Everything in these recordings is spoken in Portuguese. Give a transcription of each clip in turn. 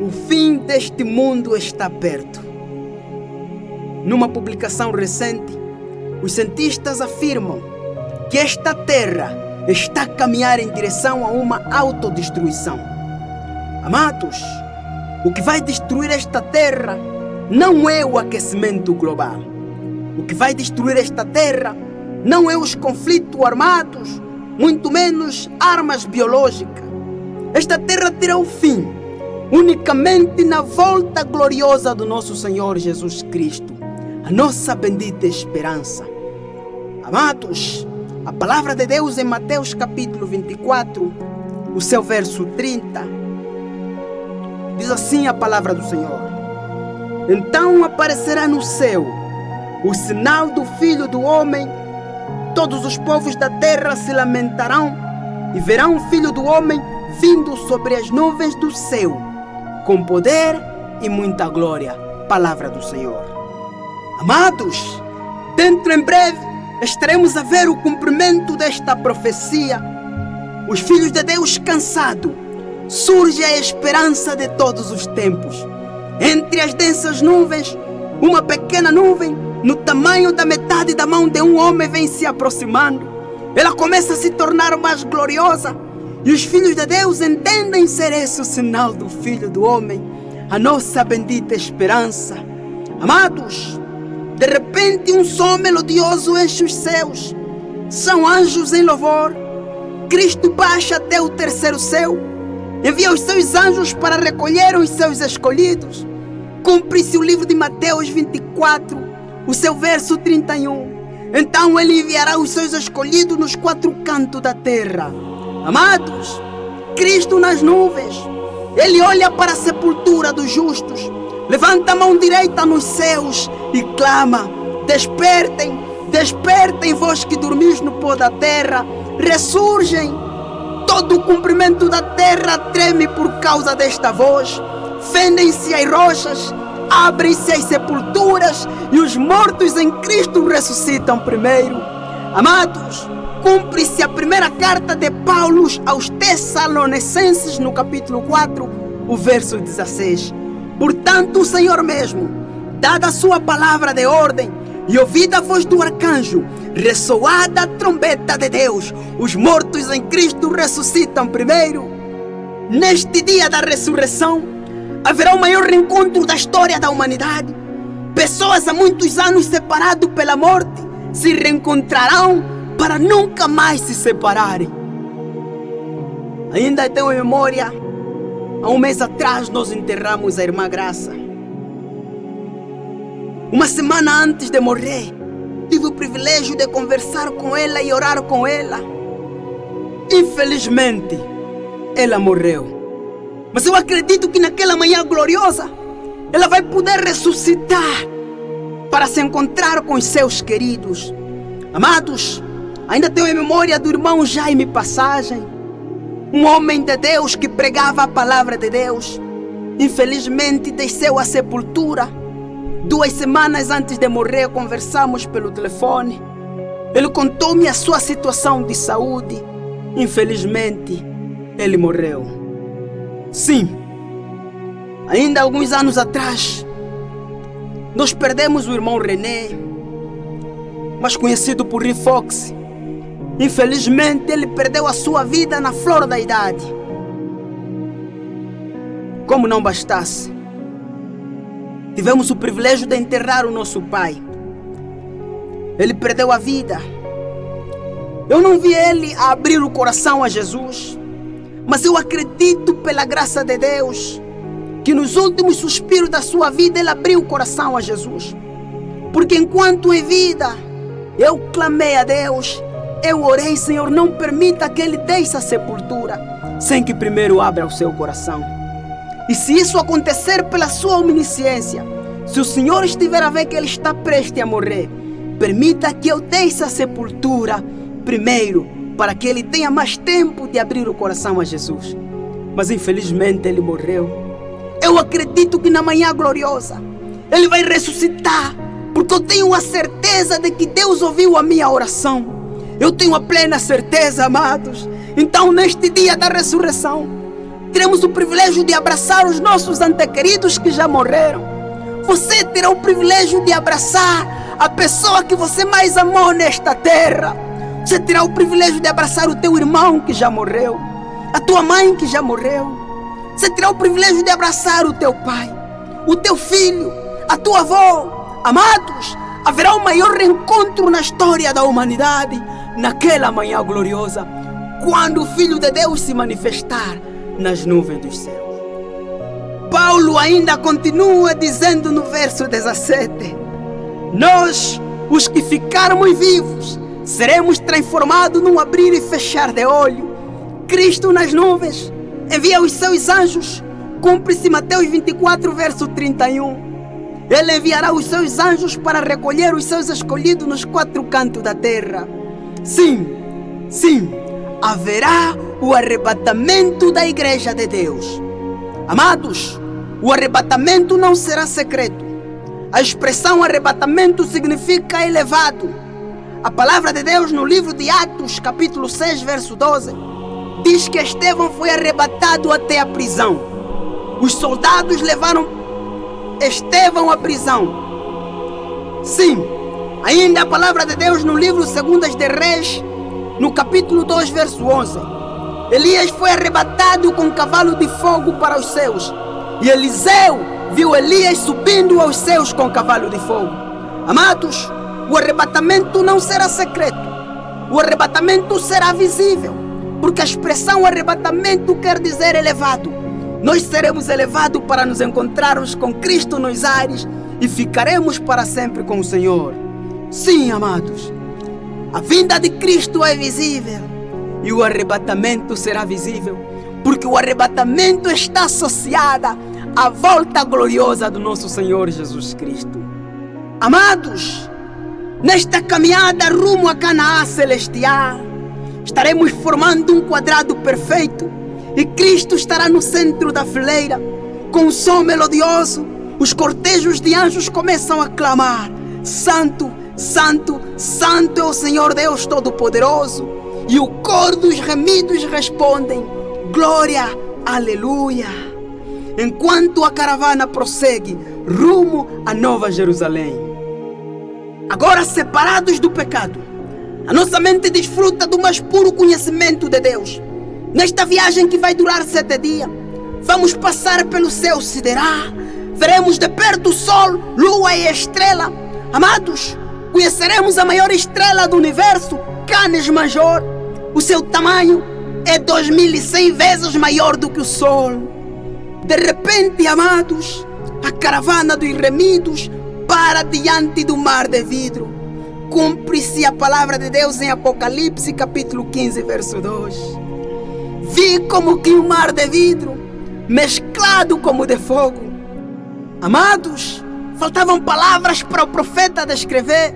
O fim deste mundo está perto. Numa publicação recente, os cientistas afirmam que esta Terra está a caminhar em direção a uma autodestruição. Amados, o que vai destruir esta Terra não é o aquecimento global. O que vai destruir esta Terra não é os conflitos armados, muito menos armas biológicas. Esta Terra terá o fim unicamente na volta gloriosa do nosso Senhor Jesus Cristo, a nossa bendita esperança. Amados, a palavra de Deus em Mateus capítulo 24, o seu verso 30, diz assim a palavra do Senhor: Então aparecerá no céu o sinal do Filho do Homem, todos os povos da terra se lamentarão e verão o Filho do Homem vindo sobre as nuvens do céu, com poder e muita glória. Palavra do Senhor. Amados, dentro em breve estaremos a ver o cumprimento desta profecia. Os filhos de Deus cansados, surge a esperança de todos os tempos. Entre as densas nuvens, uma pequena nuvem, no tamanho da metade da mão de um homem, vem se aproximando. Ela começa a se tornar mais gloriosa. E os filhos de Deus entendem ser esse o sinal do Filho do Homem, a nossa bendita esperança. Amados, de repente um som melodioso enche os céus. São anjos em louvor. Cristo baixa até o terceiro céu. Envia os seus anjos para recolher os seus escolhidos. Cumpre-se o livro de Mateus 24, o seu verso 31. Então ele enviará os seus escolhidos nos quatro cantos da terra. Amados, Cristo nas nuvens, Ele olha para a sepultura dos justos, levanta a mão direita nos céus e clama: Despertem, despertem vós que dormis no pó da terra, ressurgem. Todo o comprimento da terra treme por causa desta voz. Fendem-se as rochas, abrem-se as sepulturas e os mortos em Cristo ressuscitam primeiro. Amados, cumpre-se a primeira carta de Paulo aos Tessalonicenses, no capítulo 4, o verso 16. Portanto, o Senhor mesmo, dada a sua palavra de ordem e ouvida a voz do arcanjo, ressoada a trombeta de Deus, os mortos em Cristo ressuscitam primeiro. Neste dia da ressurreição, haverá o maior reencontro da história da humanidade. Pessoas há muitos anos separadas pela morte se reencontrarão para nunca mais se separarem. Ainda tenho em memória, há um mês atrás nós enterramos a irmã Graça. Uma semana antes de morrer, tive o privilégio de conversar com ela e orar com ela. Infelizmente, ela morreu. Mas eu acredito que naquela manhã gloriosa, ela vai poder ressuscitar para se encontrar com os seus queridos. Amados, ainda tenho em memória do irmão Jaime Passagem, um homem de Deus que pregava a palavra de Deus. Infelizmente desceu à sepultura. 2 semanas antes de morrer, conversamos pelo telefone. Ele contou-me a sua situação de saúde. Infelizmente, ele morreu. Sim, ainda alguns anos atrás, nós perdemos o irmão René, mais conhecido por Rick Fox. Infelizmente, ele perdeu a sua vida na flor da idade. Como não bastasse, tivemos o privilégio de enterrar o nosso pai. Ele perdeu a vida. Eu não vi ele abrir o coração a Jesus, mas eu acredito pela graça de Deus que nos últimos suspiros da sua vida ele abriu o coração a Jesus. Porque enquanto em vida eu clamei a Deus, eu orei: Senhor, não permita que ele deixe a sepultura sem que primeiro abra o seu coração. E se isso acontecer pela sua onisciência, se o Senhor estiver a ver que ele está prestes a morrer, permita que eu deixe a sepultura primeiro, para que ele tenha mais tempo de abrir o coração a Jesus. Mas infelizmente ele morreu. Eu acredito que na manhã gloriosa ele vai ressuscitar, porque eu tenho a certeza de que Deus ouviu a minha oração. Eu tenho a plena certeza, amados. Então, neste dia da ressurreição, teremos o privilégio de abraçar os nossos antequeridos que já morreram. Você terá o privilégio de abraçar a pessoa que você mais amou nesta terra. Você terá o privilégio de abraçar o teu irmão que já morreu, a tua mãe que já morreu. Você terá o privilégio de abraçar o teu pai, o teu filho, a tua avó. Amados, haverá o maior reencontro na história da humanidade naquela manhã gloriosa, quando o Filho de Deus se manifestar nas nuvens dos céus. Paulo ainda continua dizendo no verso 17: nós, os que ficarmos vivos, seremos transformados num abrir e fechar de olho. Cristo nas nuvens envia os seus anjos. Cumpre-se Mateus 24, verso 31. Ele enviará os seus anjos para recolher os seus escolhidos nos quatro cantos da terra. Sim, haverá o arrebatamento da igreja de Deus. Amados, o arrebatamento não será secreto. A expressão arrebatamento significa elevado. A palavra de Deus no livro de Atos, capítulo 6, verso 12, diz que Estevão foi arrebatado até a prisão. Os soldados levaram Estevão à prisão. Sim, ainda a palavra de Deus no livro 2 de Reis, no capítulo 2, verso 11. Elias foi arrebatado com um cavalo de fogo para os céus. E Eliseu viu Elias subindo aos céus com um cavalo de fogo. Amados, o arrebatamento não será secreto. O arrebatamento será visível, porque a expressão arrebatamento quer dizer elevado. Nós seremos elevados para nos encontrarmos com Cristo nos ares e ficaremos para sempre com o Senhor. Sim, amados, a vinda de Cristo é visível e o arrebatamento será visível, porque o arrebatamento está associado à volta gloriosa do nosso Senhor Jesus Cristo. Amados, nesta caminhada rumo a Canaã celestial, estaremos formando um quadrado perfeito e Cristo estará no centro da fileira. Com um som melodioso, os cortejos de anjos começam a clamar: Santo, Santo, Santo é o Senhor Deus Todo-Poderoso. E o coro dos remidos respondem: Glória, Aleluia. Enquanto a caravana prossegue rumo à Nova Jerusalém. Agora, separados do pecado, a nossa mente desfruta do mais puro conhecimento de Deus. Nesta viagem que vai durar 7 dias, vamos passar pelo céu sideral, veremos de perto o sol, lua e estrela. Amados, conheceremos a maior estrela do universo, Canis Major. O seu tamanho é 2100 vezes maior do que o sol. De repente, amados, a caravana dos remidos para diante do mar de vidro. Cumpre-se a palavra de Deus em Apocalipse, capítulo 15, verso 2. Vi como que um mar de vidro, mesclado como de fogo. Amados, faltavam palavras para o profeta descrever.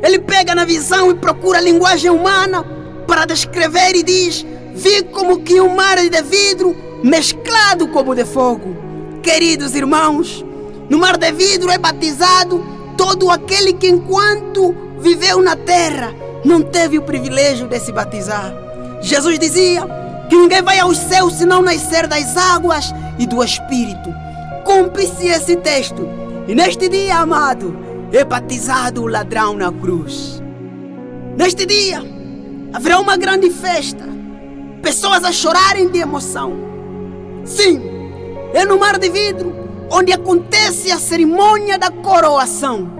Ele pega na visão e procura a linguagem humana para descrever e diz: vi como que um mar de vidro, mesclado como de fogo. Queridos irmãos, no mar de vidro é batizado todo aquele que enquanto viveu na terra não teve o privilégio de se batizar. Jesus dizia que ninguém vai aos céus se não nascer das águas e do Espírito. Cumpre-se esse texto. E neste dia, amado, é batizado o ladrão na cruz. Neste dia, haverá uma grande festa. Pessoas a chorarem de emoção. Sim, é no mar de vidro onde acontece a cerimônia da coroação.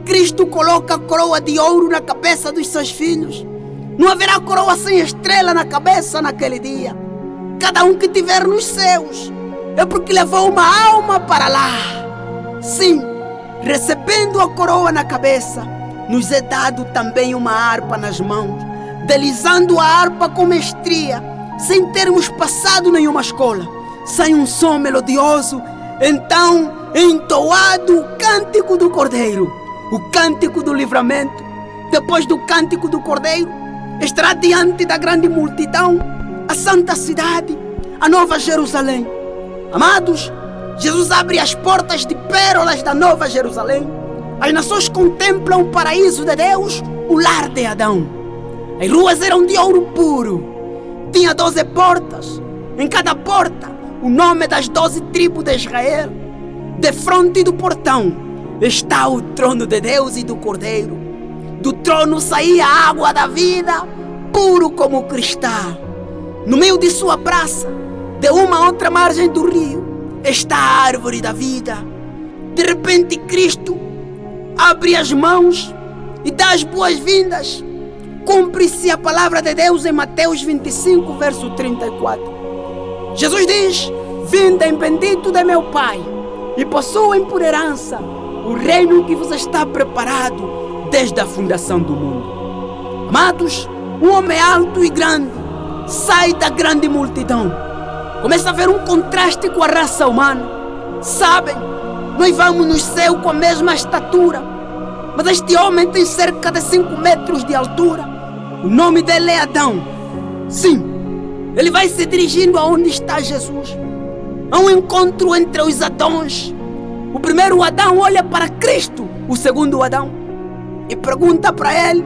Cristo coloca a coroa de ouro na cabeça dos seus filhos. Não haverá coroa sem estrela na cabeça naquele dia. Cada um que tiver nos céus é porque levou uma alma para lá. Sim, recebendo a coroa na cabeça, nos é dado também uma harpa nas mãos, deslizando a harpa com mestria, sem termos passado nenhuma escola. Sai um som melodioso, então é entoado o cântico do Cordeiro, o cântico do livramento. Depois do cântico do Cordeiro, estará diante da grande multidão a santa cidade, a Nova Jerusalém. Amados, Jesus abre as portas de pérolas da Nova Jerusalém. As nações contemplam o paraíso de Deus, o lar de Adão. As ruas eram de ouro puro. Tinha 12 portas. Em cada porta, o nome das 12 tribos de Israel. De frente do portão está o trono de Deus e do Cordeiro. Do trono saía a água da vida, puro como cristal. No meio de sua praça, de uma outra margem do rio, está a árvore da vida. De repente Cristo abre as mãos e dá as boas-vindas. Cumpre-se a palavra de Deus em Mateus 25, verso 34. Jesus diz: vindem bendito de meu Pai, e possuem por herança o reino que vos está preparado desde a fundação do mundo. Amados, um homem alto e grande sai da grande multidão. Começa a haver um contraste com a raça humana. Sabem, nós vamos no céu com a mesma estatura, mas este homem tem cerca de 5 metros de altura. O nome dele é Adão. Sim, ele vai se dirigindo aonde está Jesus. Há um encontro entre os Adões. O primeiro Adão olha para Cristo, o segundo Adão, e pergunta para ele,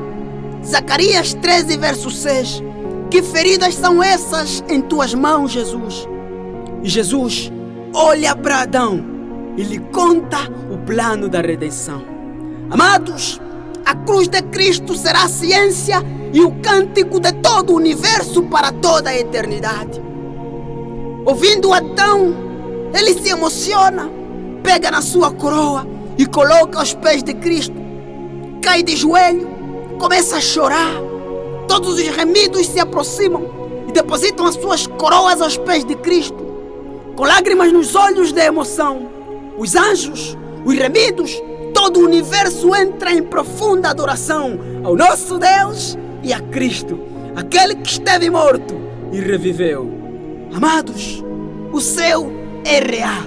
Zacarias 13, verso 6, que feridas são essas em tuas mãos, Jesus? E Jesus olha para Adão e lhe conta o plano da redenção. Amados, a cruz de Cristo será a ciência e o cântico de todo o universo para toda a eternidade. Ouvindo Adão, ele se emociona, pega na sua coroa e coloca aos pés de Cristo. Cai de joelho, começa a chorar. Todos os remidos se aproximam e depositam as suas coroas aos pés de Cristo, com lágrimas nos olhos de emoção. Os anjos, os remidos, todo o universo entra em profunda adoração ao nosso Deus e a Cristo, aquele que esteve morto e reviveu. Amados, o céu é real.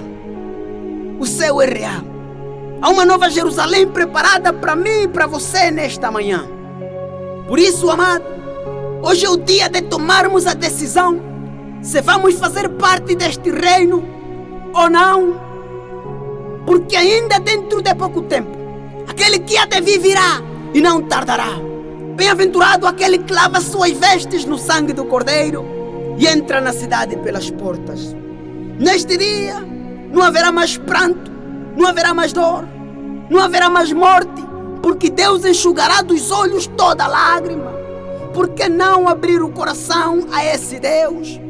O céu é real. Há uma nova Jerusalém preparada para mim e para você nesta manhã. Por isso, amado, hoje é o dia de tomarmos a decisão se vamos fazer parte deste reino ou não. Porque ainda dentro de pouco tempo, aquele que há de vir virá e não tardará. Bem-aventurado aquele que lava suas vestes no sangue do Cordeiro e entra na cidade pelas portas. Neste dia não haverá mais pranto, não haverá mais dor, não haverá mais morte, porque Deus enxugará dos olhos toda lágrima. Por que não abrir o coração a esse Deus?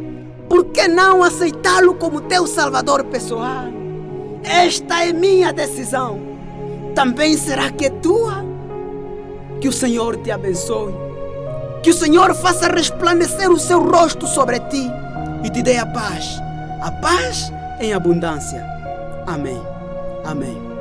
Por que não aceitá-lo como teu Salvador pessoal? Esta é minha decisão. Também será que é tua? Que o Senhor te abençoe. Que o Senhor faça resplandecer o seu rosto sobre ti e te dê a paz em abundância. Amém. Amém.